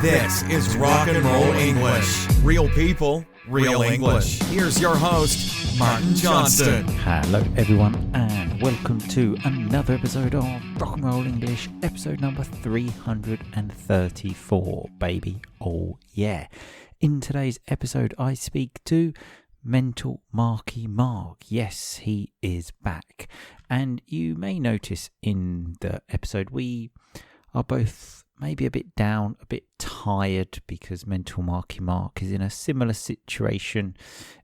This is Rock and Roll English. Real people, real English. Here's your host, Martin Johnston. Hello everyone and welcome to another episode of Rock and Roll English, episode number 334, baby. Oh yeah. In today's episode I speak to Mental Marky Mark. Yes, he is back. And you may notice in the episode we are both maybe a bit down, a bit tired, because Mental Marky Mark is in a similar situation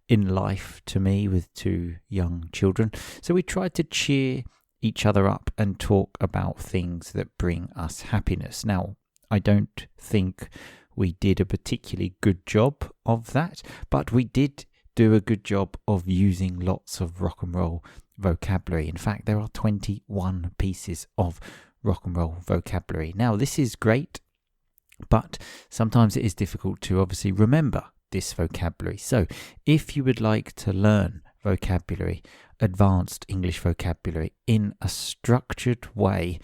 in life to me with two young children. So we tried to cheer each other up and talk about things that bring us happiness. Now, I don't think we did a particularly good job of that, but we did do a good job of using lots of rock and roll vocabulary. In fact, there are 21 pieces of rock and roll vocabulary. Now, this is great, but sometimes it is difficult to obviously remember this vocabulary. So if you would like to learn vocabulary, advanced English vocabulary in a structured way,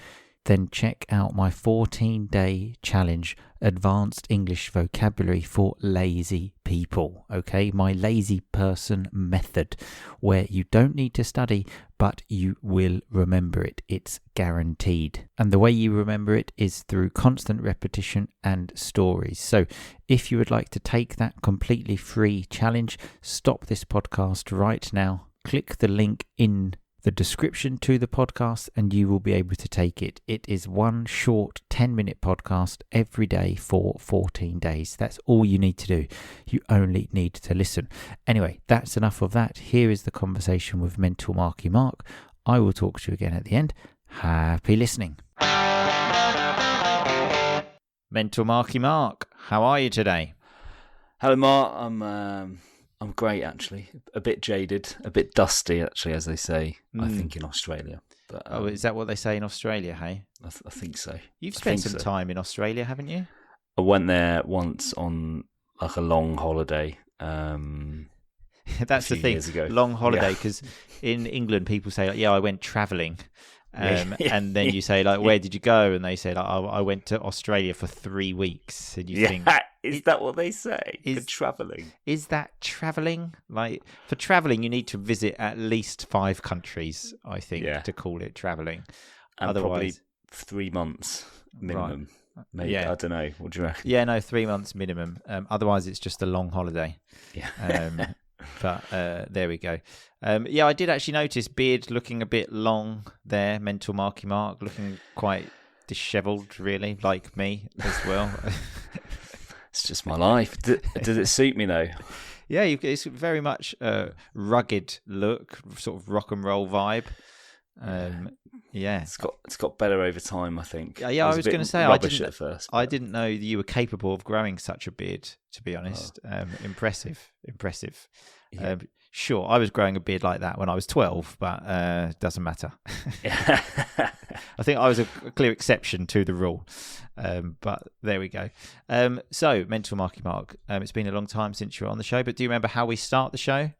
then check out my 14-day challenge, Advanced English Vocabulary for Lazy People. Okay, my lazy person method, where you don't need to study, but you will remember it. It's guaranteed. And the way you remember it is through constant repetition and stories. So if you would like to take that completely free challenge, stop this podcast right now. Click the link in the description to the podcast and you will be able to take it. It is one short 10-minute podcast every day for 14 days. That's all you need to do. You only need to listen. Anyway, that's enough of that. Here is the conversation with Mental Marky Mark. I will talk to you again at the end. Happy listening. Mental Marky Mark, how are you today? Hello, Mark. I'm great, actually. A bit jaded, a bit dusty, actually, as they say, I think, in Australia. But is that what they say in Australia, hey? I think so. You've spent some time in Australia, haven't you? I went there once on like a long holiday. That's the thing, long holiday, because in England people say, like, I went travelling. And then you say, like, where did you go? And they say, like, I went to Australia for 3 weeks. And you think, is that what they say? For travelling? Is that travelling? Like, for travelling, you need to visit at least 5 countries, I think, to call it travelling. And probably 3 months minimum. Right. Maybe, I don't know. What do you reckon? Yeah, no, 3 months minimum. Otherwise, it's just a long holiday. Yeah. But there we go. I did actually notice beard looking a bit long there. Mental Marky Mark looking quite dishevelled, really, like me as well. It's just my life. Does it suit me though? Yeah, it's very much a rugged look, sort of rock and roll vibe. It's got better over time, I think. I was going to say, I didn't know that you were capable of growing such a beard, to be honest. Impressive. Yeah. Sure, I was growing a beard like that when I was 12, but doesn't matter. I think I was a clear exception to the rule. But there we go. So, Mental Marky Mark, it's been a long time since you were on the show, but do you remember how we start the show?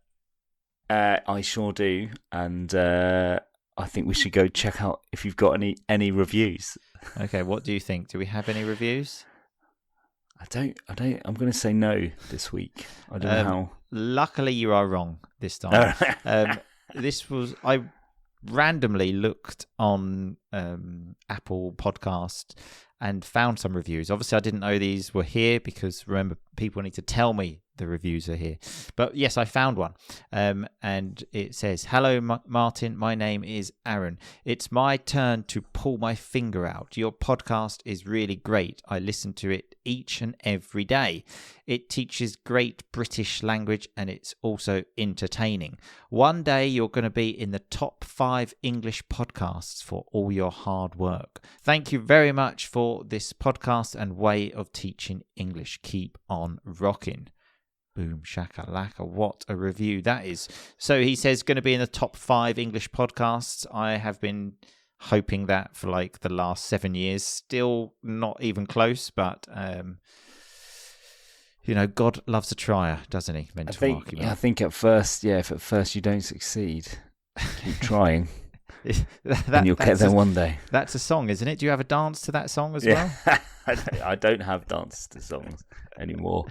I sure do, and I think we should go check out if you've got any reviews. Okay, what do you think? Do we have any reviews? I don't. I'm going to say no this week. I don't know how. Luckily, you are wrong this time. I randomly looked on Apple Podcast and found some reviews. Obviously, I didn't know these were here because, remember, people need to tell me the reviews are here. But yes, I found one. And it says, "Hello, Martin. My name is Aaron. It's my turn to pull my finger out. Your podcast is really great. I listen to it each and every day. It teaches great British language and it's also entertaining. One day you're going to be in the top 5 English podcasts for all your hard work. Thank you very much for this podcast and way of teaching English. Keep on rocking." Boom, shakalaka. What a review that is. So he says going to be in the top 5 English podcasts. I have been hoping that for like the last 7 years. Still not even close, but God loves a trier, doesn't he? I think at first, if at first you don't succeed, keep trying. And you'll get there one day. That's a song, isn't it? Do you have a dance to that song as Yeah. well? I don't have dances to songs anymore.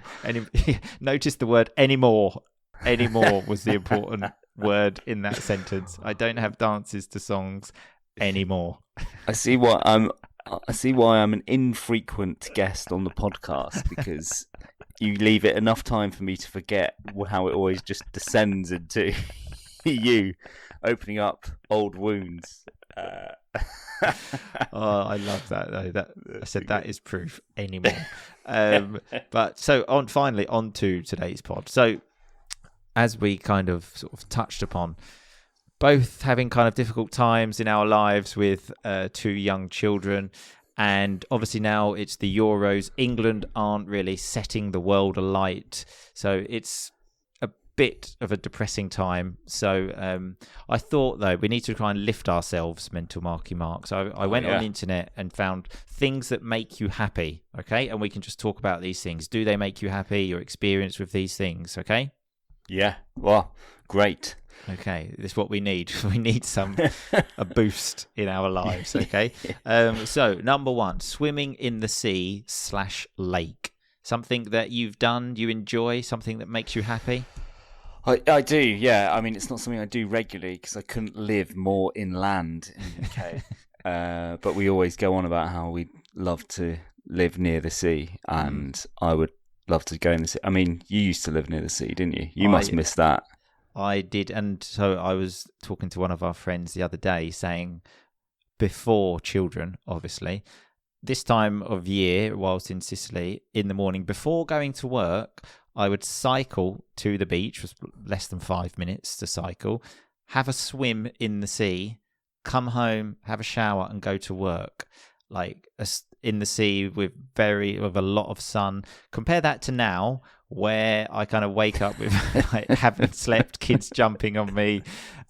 Notice the word anymore. Anymore was the important word in that sentence. I don't have dances to songs anymore. I see why I'm an infrequent guest on the podcast, because you leave it enough time for me to forget how it always just descends into you opening up old wounds. Oh, I love that though. I said that is proof anymore. But so finally on to today's pod. So as we kind of sort of touched upon, both having kind of difficult times in our lives with 2 young children, and obviously now it's the Euros. England aren't really setting the world alight, so it's a bit of a depressing time. So I thought, though, we need to try and lift ourselves, Mental Marky Mark. So I went on the internet and found things that make you happy, okay? And we can just talk about these things. Do they make you happy? Your experience with these things, okay? Yeah, well, great. Okay, this is what we need. We need a boost in our lives, okay? So, number 1, swimming in the sea / lake. Something that you've done, you enjoy, something that makes you happy? I do, yeah. I mean, it's not something I do regularly because I couldn't live more inland in the UK. But we always go on about how we love to live near the sea, and I would love to go in the sea. I mean, you used to live near the sea, didn't you? You must miss that. I did, and so I was talking to one of our friends the other day saying, before children, obviously, this time of year, whilst in Sicily, in the morning, before going to work, I would cycle to the beach, was less than 5 minutes to cycle, have a swim in the sea, come home, have a shower, and go to work. Like in the sea with a lot of sun. Compare that to now, where I kind of wake up with like, haven't slept, kids jumping on me,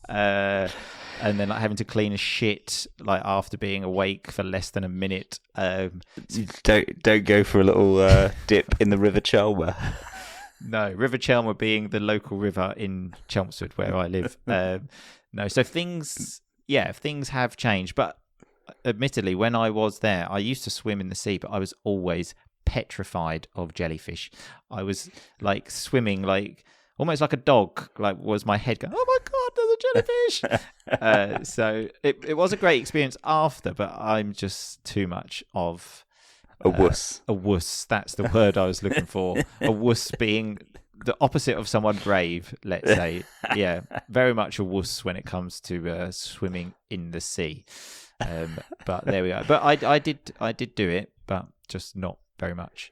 and then like having to clean a shit like after being awake for less than a minute. Don't go for a little dip in the River Chelmer. No, River Chelmer being the local river in Chelmsford where I live. No, so things have changed, but admittedly, when I was there, I used to swim in the sea, but I was always petrified of jellyfish. I was like swimming like almost like a dog, like was my head going, oh my God, there's a jellyfish. So it was a great experience after, but I'm just too much of a wuss. A wuss, that's the word I was looking for. A wuss being the opposite of someone brave, let's say. Yeah, very much a wuss when it comes to swimming in the sea. But there we are. But I did do it, but just not very much.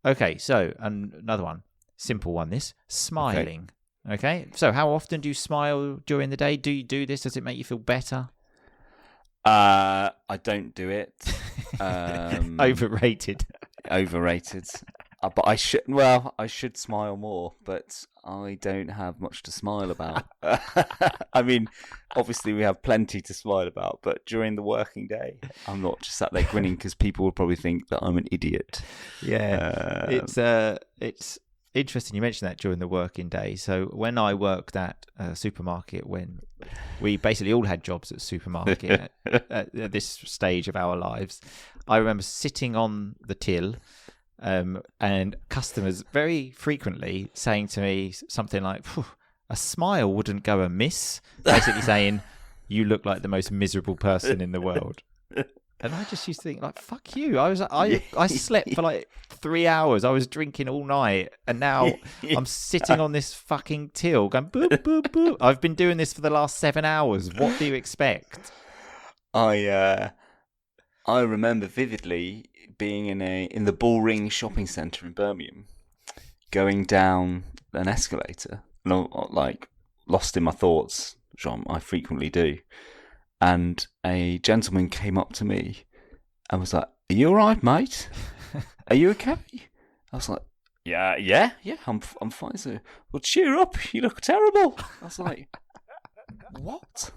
Okay, so another one, simple one. This smiling. Okay, so how often do you smile during the day? Do you do this? Does it make you feel better? I don't do it. Overrated. But I should smile more, but I don't have much to smile about. I mean, obviously we have plenty to smile about, but during the working day, I'm not just sat there grinning because people would probably think that I'm an idiot. Yeah, it's interesting you mentioned that during the working day. So when I worked at a supermarket, when we basically all had jobs at supermarket at this stage of our lives, I remember sitting on the till. And customers very frequently saying to me something like, a smile wouldn't go amiss, basically saying, you look like the most miserable person in the world. And I just used to think, like, fuck you. I slept for like 3 hours. I was drinking all night. And now I'm sitting on this fucking till going, boop, boop, boop. I've been doing this for the last 7 hours. What do you expect? I remember vividly being in the Bullring shopping centre in Birmingham, going down an escalator, and I'm like lost in my thoughts, which I frequently do. And a gentleman came up to me and was like, "Are you all right, mate? Are you okay?" I was like, "Yeah, I'm fine, sir." "Well, cheer up, you look terrible." I was like, "What?"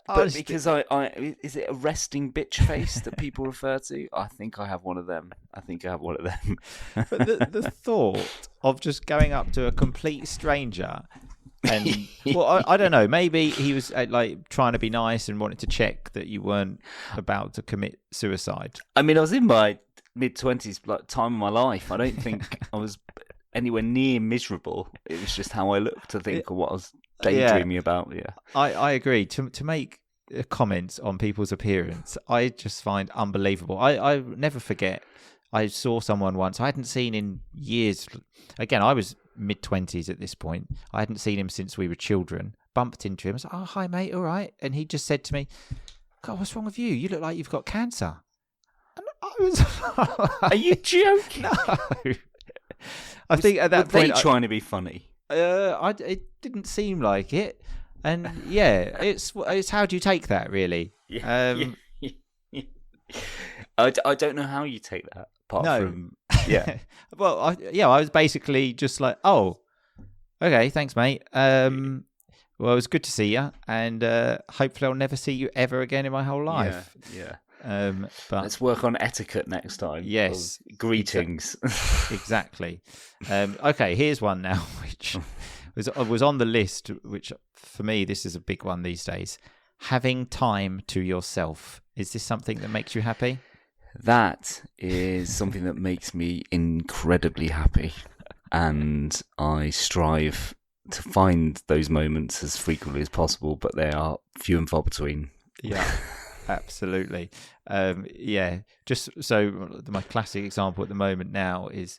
But because is it a resting bitch face that people refer to? I think I have one of them. But the thought of just going up to a complete stranger And well, I don't know. Maybe he was like trying to be nice and wanted to check that you weren't about to commit suicide. I mean, I was in my mid-20s, like, time of my life. I don't think I was anywhere near miserable. It was just how I looked, I think, or what I was daydreaming about. Yeah, I agree. To make comments on people's appearance, I just find unbelievable. I never forget. I saw someone once I hadn't seen in years. Again, I was mid-20s at this point. I hadn't seen him since we were children. Bumped into him. I was like, "Oh, hi, mate. All right." And he just said to me, "God, what's wrong with you? You look like you've got cancer." And I was, are you joking? No. I think at that point, they trying to be funny. It didn't seem like it. And yeah, it's how do you take that, really? Yeah. I don't know how you take that. Apart from well, I was basically just like, oh, okay, thanks, mate. Well, it was good to see you, and hopefully I'll never see you ever again in my whole life. Yeah. But let's work on etiquette next time. Yes, greetings. Exactly. Okay, here's one now, which was on the list. Which for me, this is a big one these days. Having time to yourself. Is this something that makes you happy? That is something that makes me incredibly happy, and I strive to find those moments as frequently as possible, but they are few and far between. Yeah, absolutely. Just so my classic example at the moment now is,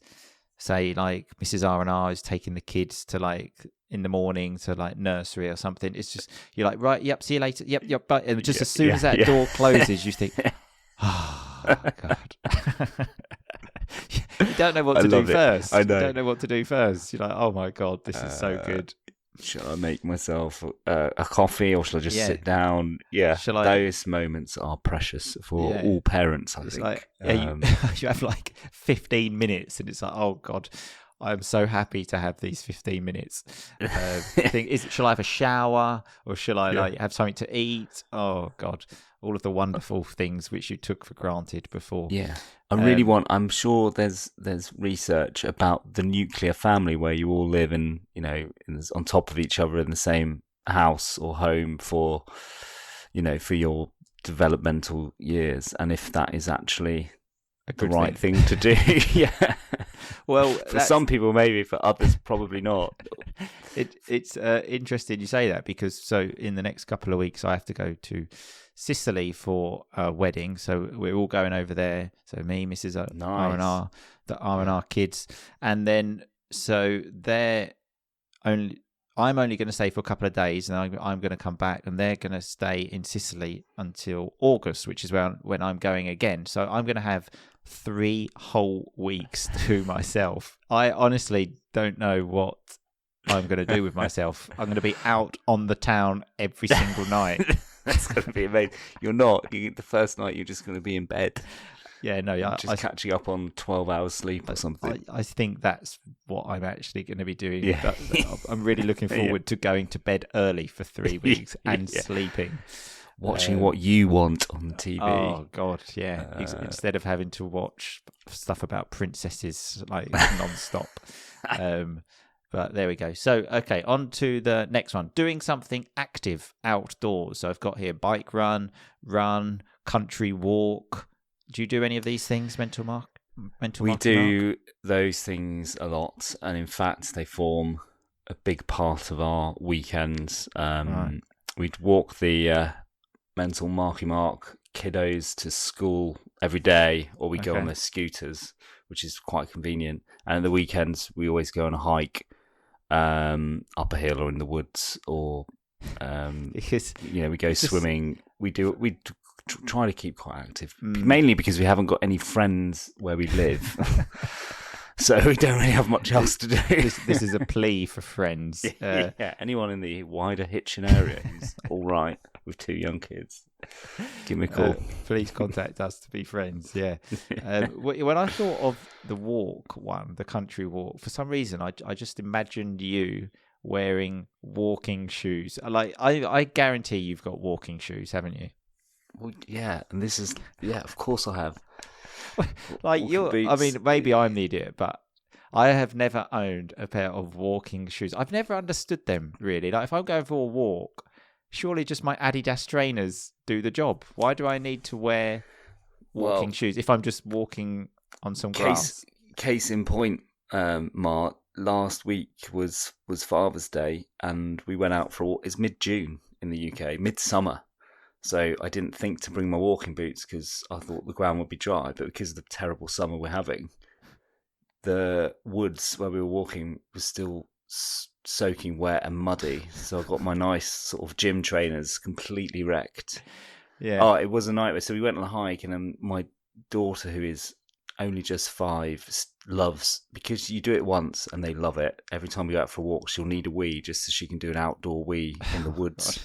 say, like Mrs. R&R is taking the kids to like in the morning to like nursery or something. It's just, you're like, right, yep, see you later. Yep, but and just as soon as that door closes, you think, oh, God. You don't know what to do first. I know. You don't know what to do first. You're like, oh my God, this is so good. Shall I make myself a coffee, or shall I just sit down? Yeah, those moments are precious for all parents, I think. Like, you have like 15 minutes, and it's like, oh God, I'm so happy to have these 15 minutes. Shall I have a shower, or shall I like have something to eat? Oh God, all of the wonderful things which you took for granted before. Yeah. I really I'm sure there's research about the nuclear family where you all live on top of each other in the same house or home for your developmental years, and if that is actually the right thing to do. Yeah. Well, for some people maybe, for others probably not. It's interesting you say that, because so in the next couple of weeks I have to go to Sicily for a wedding, so we're all going over there. So me, Mrs. R&R, the R&R kids, and then so I'm only going to stay for a couple of days, and I'm going to come back, and they're going to stay in Sicily until August, which is when I'm going again. So I'm going to have 3 whole weeks to myself. I honestly don't know what I'm going to do with myself. I'm going to be out on the town every single night. That's going to be amazing. You're not. The first night you're just going to be in bed. Yeah, no, just catching up on 12 hours sleep or something. I think that's what I'm actually going to be doing. Yeah. I'm really looking forward to going to bed early for 3 weeks and sleeping. Watching what you want on TV. Oh, God, yeah. Instead of having to watch stuff about princesses like non-stop. But there we go. So, okay, on to the next one. Doing something active outdoors. So I've got here bike run, country walk. Do you do any of these things, Mental Mark? We do those things a lot. And in fact, they form a big part of our weekends. Right. We'd walk the Mental Marky Mark kiddos to school every day, or we go on their scooters, which is quite convenient. And at the weekends, we always go on a hike. Up a hill or in the woods, or we go swimming. We try to keep quite active, mainly because we haven't got any friends where we live, so we don't really have much else to do. This is a plea for friends. Anyone in the wider Hitchin area who's all right with 2 young kids, give me a call. Please contact us to be friends. Yeah. When I thought of the walk one, the country walk, for some reason I just imagined you wearing walking shoes. Like I guarantee you've got walking shoes, haven't you? Well, yeah, and this is of course I have. Like I mean, maybe I'm the idiot, but I have never owned a pair of walking shoes. I've never understood them, really. Like, if I'm going for a walk, surely just my Adidas trainers do the job. Why do I need to wear walking shoes if I'm just walking on some grass? Case in point, Mark, last week was Father's Day, and we went out for a walk. It's mid-June in the UK, midsummer. So I didn't think to bring my walking boots because I thought the ground would be dry. But because of the terrible summer we're having, the woods where we were walking was still soaking wet and muddy. So I got my nice sort of gym trainers completely wrecked. Yeah. Oh, it was a nightmare. So we went on a hike, and then my daughter, who is only just 5, loves, because you do it once and they love it. Every time we go out for a walk, she'll need a wee just so she can do an outdoor wee in the woods.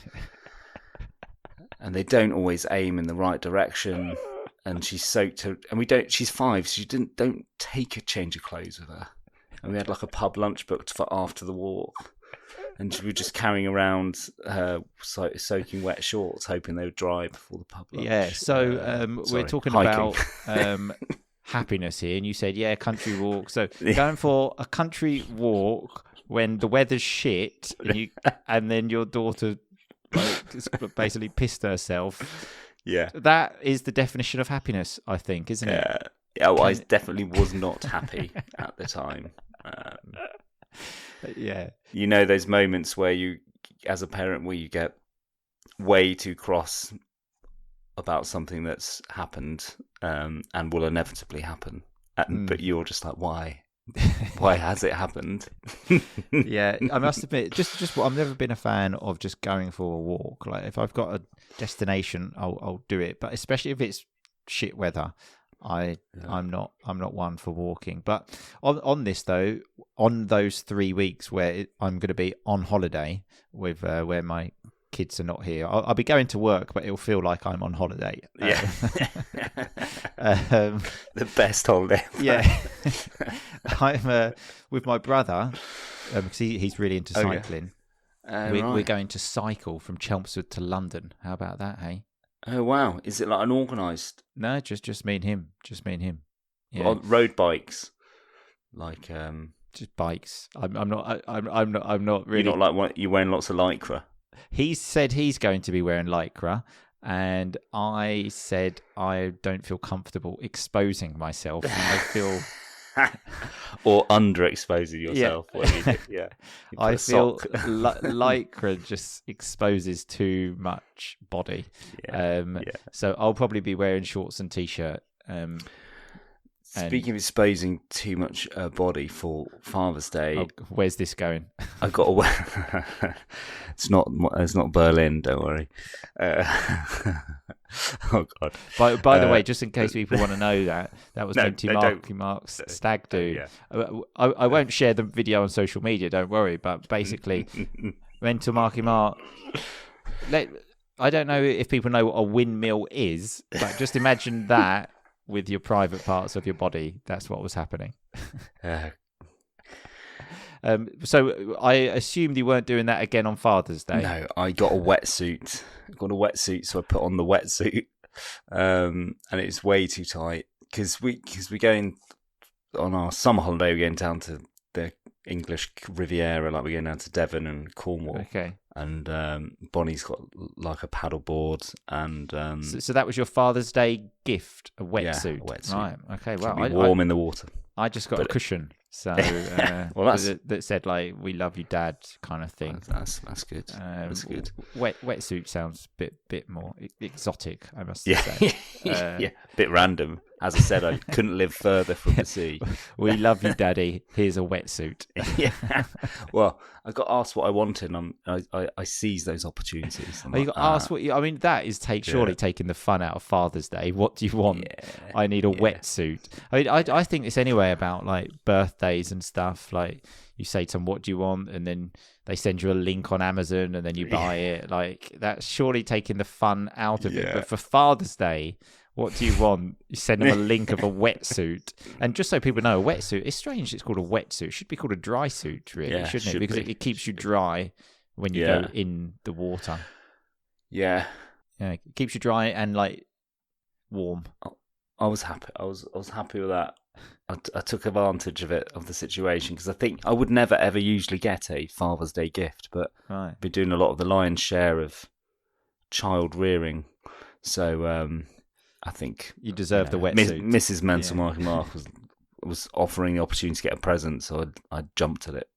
And they don't always aim in the right direction, and she's soaked her. And we don't. She's 5, so don't take a change of clothes with her. And we had like a pub lunch booked for after the walk, and we were just carrying around her soaking wet shorts, hoping they would dry before the pub lunch. Yeah. So we're talking hiking. about happiness here, and you said country walk. So going for a country walk when the weather's shit, and then your daughter basically pissed herself. Yeah, that is the definition of happiness, I think, isn't it? Yeah, well, I definitely was not happy at the time. Yeah, you know those moments where you, as a parent, where you get way too cross about something that's happened and will inevitably happen, but you're just like, why? Why has it happened? Yeah, I must admit, just I've never been a fan of just going for a walk. Like, if I've got a destination, I'll do it. But especially if it's shit weather, I'm not one for walking. But on this though, on those 3 weeks where I'm going to be on holiday with where my kids are not here, I'll be going to work, but it'll feel like I'm on holiday. Yeah. The best holiday. Yeah. I'm with my brother because he's really into cycling. We're going to cycle from Chelmsford to London. How about that, hey? Oh wow! Is it like an organised? No, just me and him. Just me and him. Yeah. On road bikes, like just bikes. I'm not really. You're not like you're wearing lots of lycra. He said he's going to be wearing lycra, and I said I don't feel comfortable exposing myself. I feel or underexposing yourself. Yeah. I feel lycra just exposes too much body. So I'll probably be wearing shorts and t-shirt. Speaking of exposing too much body for Father's Day, where's this going? I've got to. It's not Berlin. Don't worry. Oh God! By the way, just in case people want to know that was Mark's stag do. Yeah. I won't share the video on social media. Don't worry. But basically, Mental Marky Mark. I don't know if people know what a windmill is, but just imagine that with your private parts of your body. That's what was happening. So I assumed you weren't doing that again on Father's Day. No, I got a wetsuit. So I put on the wetsuit, and it's way too tight because we're going on our summer holiday. We're going down to the English Riviera, like we're going down to Devon and Cornwall. Okay. And Bonnie's got like a paddleboard, and so that was your Father's Day gift, a wetsuit. Yeah, a wetsuit. Right. Okay. Well, warm in the water. I just got a cushion. So well, that said like "We love you, Dad" kind of thing. That's good. That's good. Wetsuit sounds a bit more exotic, I must say. Yeah, bit random. As I said, I couldn't live further from the sea. We love you, Daddy. Here's a wetsuit. Yeah. Well, I got asked what I wanted, and I seized those opportunities. You got asked what you. I mean, that is surely taking the fun out of Father's Day. What do you want? Yeah, I need a wetsuit. I mean, I think it's anyway about like birthdays and stuff. Like you say to them, "What do you want?" and then they send you a link on Amazon, and then you buy it. Like that's surely taking the fun out of it. But for Father's Day, what do you want? You send them a link of a wetsuit. And just so people know, a wetsuit, it's strange it's called a wetsuit. It should be called a dry suit, really, shouldn't it? Because it keeps you dry when you go in the water. Yeah. Yeah, it keeps you dry and like warm. I was happy. I was happy with that. I took advantage of the situation, because I think I would never ever usually get a Father's Day gift, but Right. I've been doing a lot of the lion's share of child rearing, so I think You deserve the Miss, wetsuit. Mrs. Mental Yeah. Marky Mark was offering the opportunity to get a present, so I jumped at it.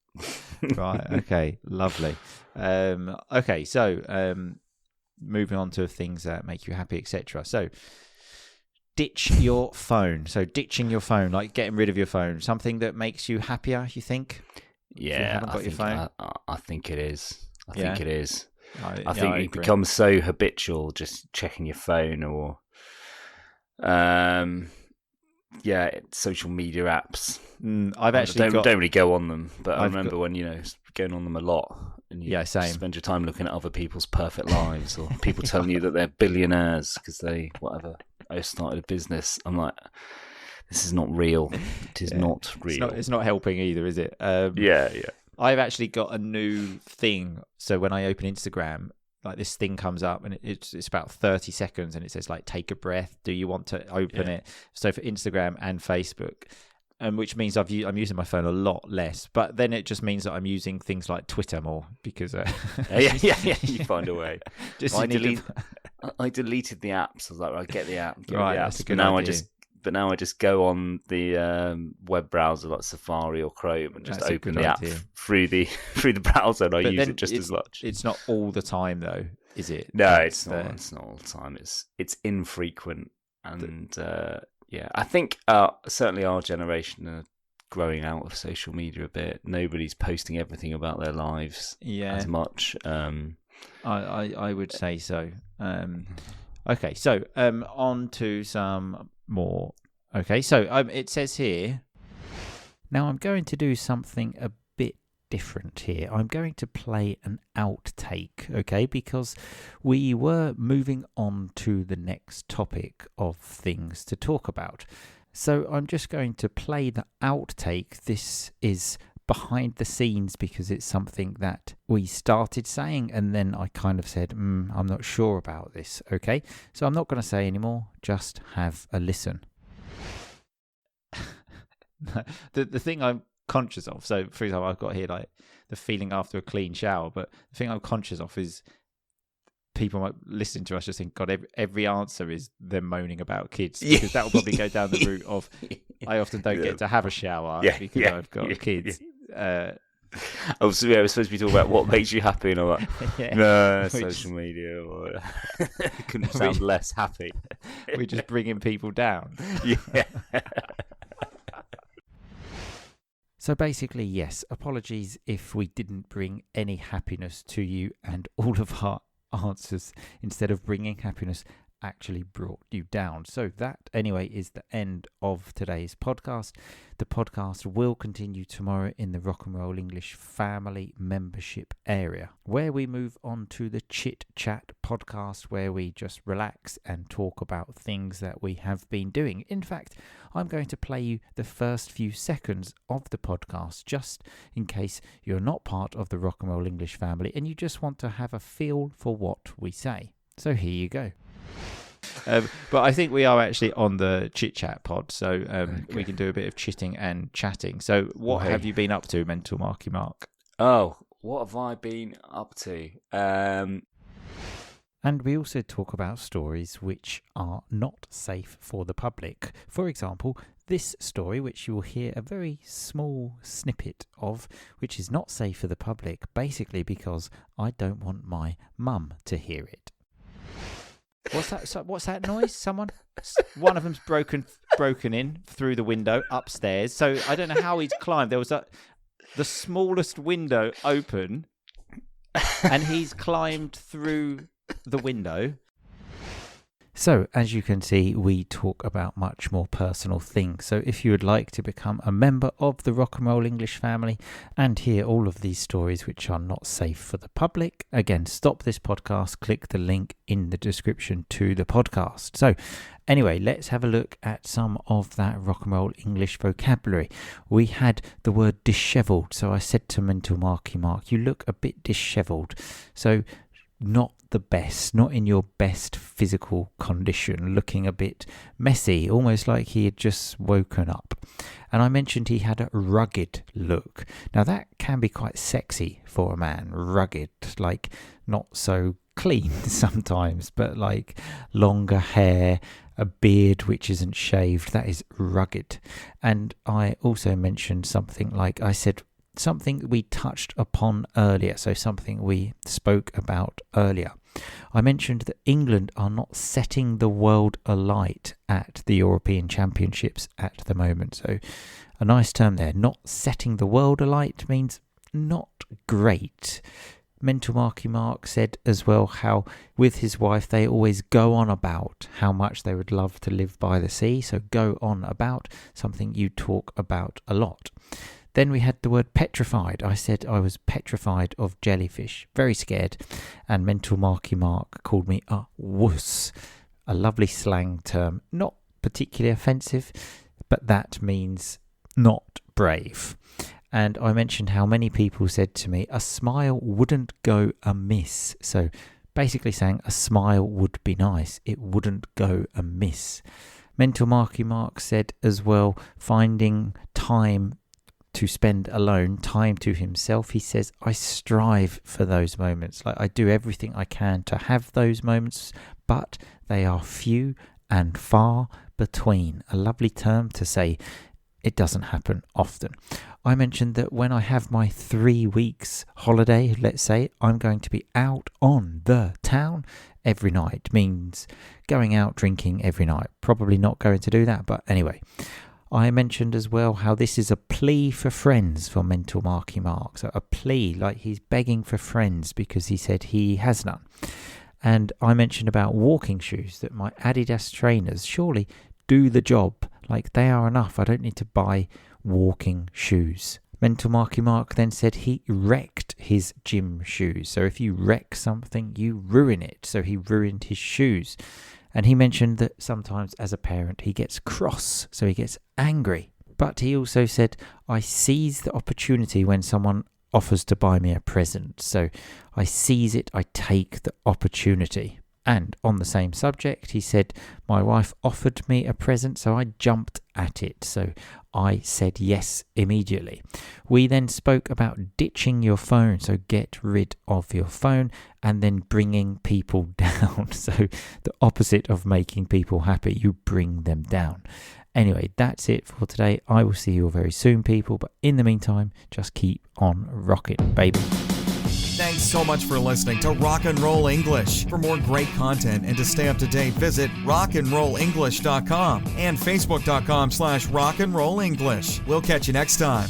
Right. Okay. Lovely. Okay. So, moving on to things that make you happy, etc. So, ditch your phone. So, ditching your phone, like getting rid of your phone, something that makes you happier. You think? Yeah, haven't got your phone? I think it is. I Yeah. think it is. I I think it agree. becomes so habitual, just checking your phone, or social media apps. I've actually don't really go on them, but I I've remember when going on them a lot, and you same. spend your time looking at other people's perfect lives, or people telling you that they're billionaires because they started a business. I'm like, this is not real. It is not real. It's not helping either, is it? Yeah. I've actually got a new thing. So when I open Instagram, like this thing comes up, and it's about 30 seconds, and it says like, take a breath. Do you want to open it? So for Instagram and Facebook, which means I'm using my phone a lot less. But then it just means that I'm using things like Twitter more, because You find a way. just I deleted the apps. I was like, right, get the app. Right, the that's apps. a good Now idea. But now I just go on the web browser like Safari or Chrome, and just That's a open good the app idea. through the browser, and I But use then it just as much. It's not all the time, though, is it? No, That's it's not. the- It's not all the time. It's infrequent, and I think certainly our generation are growing out of social media a bit. Nobody's posting everything about their lives as much. I would say so. Okay, so on to some more. Okay, so it says here. Now I'm going to do something a bit different here. I'm going to play an outtake, okay, because we were moving on to the next topic of things to talk about. So I'm just going to play the outtake. This is behind the scenes, because it's something that we started saying, and then I kind of said, I'm not sure about this, okay? So I'm not going to say anymore, just have a listen. The thing I'm conscious of, so for example, I've got here like the feeling after a clean shower, but the thing I'm conscious of is people might listen to us just think, God, every answer is them moaning about kids, because that will probably go down the route of I often don't get to have a shower because I've got kids. I was supposed to be talking about what makes you happy, and I'm like, no, social media. Or couldn't sound less happy. We're just bringing people down. Yeah. So basically, yes, apologies if we didn't bring any happiness to you, and all of our answers, instead of bringing happiness, actually brought you down. So that, anyway, is the end of today's podcast. The podcast will continue tomorrow in the Rock and Roll English family membership area, where we move on to the Chit Chat podcast, where we just relax and talk about things that we have been doing. In fact, I'm going to play you the first few seconds of the podcast, just in case you're not part of the Rock and Roll English family and you just want to have a feel for what we say. So here you go. But I think we are actually on the Chit Chat pod, so we can do a bit of chitting and chatting. So what have you been up to, Mental Marky Mark? Oh, what have I been up to? And we also talk about stories which are not safe for the public. For example, this story, which you will hear a very small snippet of, which is not safe for the public, basically because I don't want my mum to hear it. What's that noise? One of them's broken in through the window upstairs. So I don't know how he's climbed. There was the smallest window open, and he's climbed through the window. So, as you can see, we talk about much more personal things. So if you would like to become a member of the Rock and Roll English family and hear all of these stories which are not safe for the public, again, stop this podcast, click the link in the description to the podcast. So anyway, let's have a look at some of that Rock and Roll English vocabulary. We had the word dishevelled. So I said to Mental Marky Mark, you look a bit dishevelled. So not the best, not in your best physical condition, looking a bit messy, almost like he had just woken up. And I mentioned he had a rugged look. Now that can be quite sexy for a man, rugged, like not so clean sometimes, but like longer hair, a beard which isn't shaved, that is rugged. And I also mentioned something like, I said something we touched upon earlier, so something we spoke about earlier. I mentioned that England are not setting the world alight at the European Championships at the moment. So a nice term there, not setting the world alight means not great. Mental Marky Mark said as well how with his wife they always go on about how much they would love to live by the sea. So go on about, something you talk about a lot. Then we had the word petrified. I said I was petrified of jellyfish, very scared. And Mental Marky Mark called me a wuss, a lovely slang term, not particularly offensive, but that means not brave. And I mentioned how many people said to me, a smile wouldn't go amiss. So basically saying a smile would be nice. It wouldn't go amiss. Mental Marky Mark said as well, finding time to spend alone, time to himself. He says, I strive for those moments. Like I do everything I can to have those moments, but they are few and far between. A lovely term to say it doesn't happen often. I mentioned that when I have my 3 weeks holiday, let's say, I'm going to be out on the town every night. Means going out drinking every night. Probably not going to do that, but anyway. I mentioned as well how this is a plea for friends for Mental Marky Mark. So a plea, like he's begging for friends because he said he has none. And I mentioned about walking shoes, that my Adidas trainers surely do the job. Like they are enough. I don't need to buy walking shoes. Mental Marky Mark then said he wrecked his gym shoes. So if you wreck something, you ruin it. So he ruined his shoes. And he mentioned that sometimes as a parent he gets cross, so he gets angry. But he also said, I seize the opportunity when someone offers to buy me a present. So I seize it, I take the opportunity. And on the same subject, he said, my wife offered me a present, so I jumped at it. So I said yes immediately. We then spoke about ditching your phone, so get rid of your phone, and then bringing people down. So the opposite of making people happy, you bring them down. Anyway, that's it for today. I will see you all very soon, people. But in the meantime, just keep on rocking, baby. Thanks so much for listening to Rock and Roll English. For more great content and to stay up to date, visit rockandrollenglish.com and facebook.com/rockandrollenglish. We'll catch you next time.